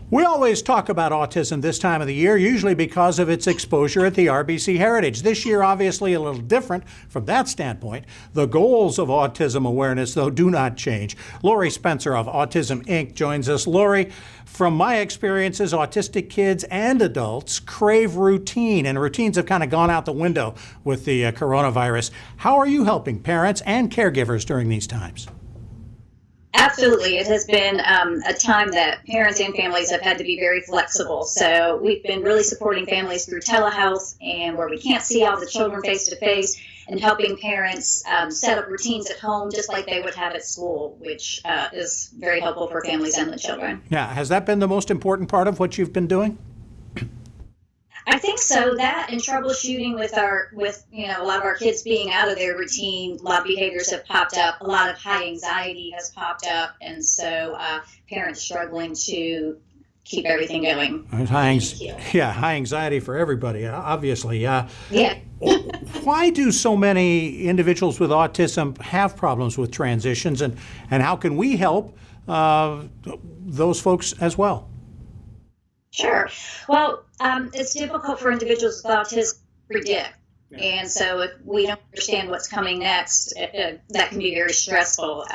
We always talk about autism this time of the year, usually because of its exposure at the RBC Heritage. This year, obviously, a little different from that standpoint. The goals of autism awareness, though, do not change. Lorrie Spencer of Autism, Inc. joins us. Lorrie, from my experiences, autistic kids and adults crave routine, and routines have kind of gone out the window with the coronavirus. How are you helping parents and caregivers during these times? Absolutely. It has been a time that parents and families have had to be very flexible. So we've been really supporting families through telehealth and where we can't see all the children face to face, and helping parents set up routines at home just like they would have at school, which is very helpful for families and the children. Yeah. Has that been the most important part of what you've been doing? I think so. That and troubleshooting with a lot of our kids being out of their routine, a lot of behaviors have popped up. A lot of high anxiety has popped up, and so parents struggling to keep everything going. High anxiety for everybody, obviously. Yeah. Why do so many individuals with autism have problems with transitions, and how can we help those folks as well? Sure. Well, it's difficult for individuals with autism to predict. Yeah. And so if we don't understand what's coming next, that can be very stressful.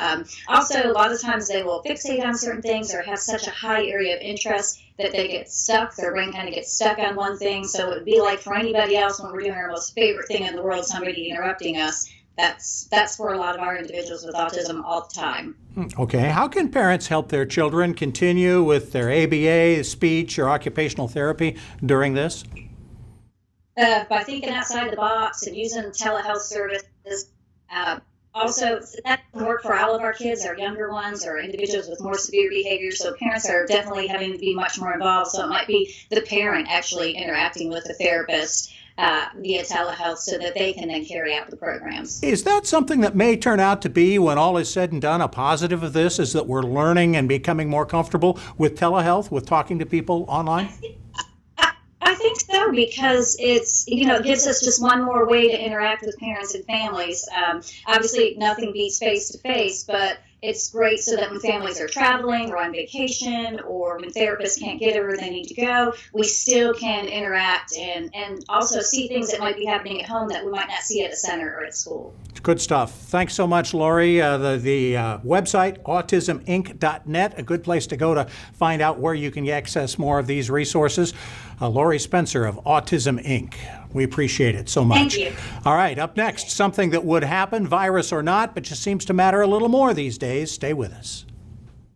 Also, a lot of times they will fixate on certain things or have such a high area of interest that they get stuck. Their brain kind of gets stuck on one thing. So it would be like for anybody else when we're doing our most favorite thing in the world, somebody interrupting us. That's for a lot of our individuals with autism all the time. Okay. How can parents help their children continue with their ABA, speech, or occupational therapy during this? By thinking outside the box and using telehealth services. Also, that can work for all of our kids, our younger ones, or individuals with more severe behavior. So parents are definitely having to be much more involved. So it might be the parent actually interacting with the therapist via telehealth so that they can then carry out the programs. Is that something that may turn out to be, when all is said and done, a positive of this, is that we're learning and becoming more comfortable with telehealth, with talking to people online? I think so, because it gives us just one more way to interact with parents and families. Obviously, nothing beats face-to-face, but it's great so that when families are traveling or on vacation or when therapists can't get where they need to go, we still can interact and also see things that might be happening at home that we might not see at a center or at school. Good stuff. Thanks so much, Lorrie. The website, autisminc.net, a good place to go to find out where you can access more of these resources. Lorrie Spencer of Autism, Inc. We appreciate it so much. Thank you. All right, up next, something that would happen, virus or not, but just seems to matter a little more these days. Stay with us.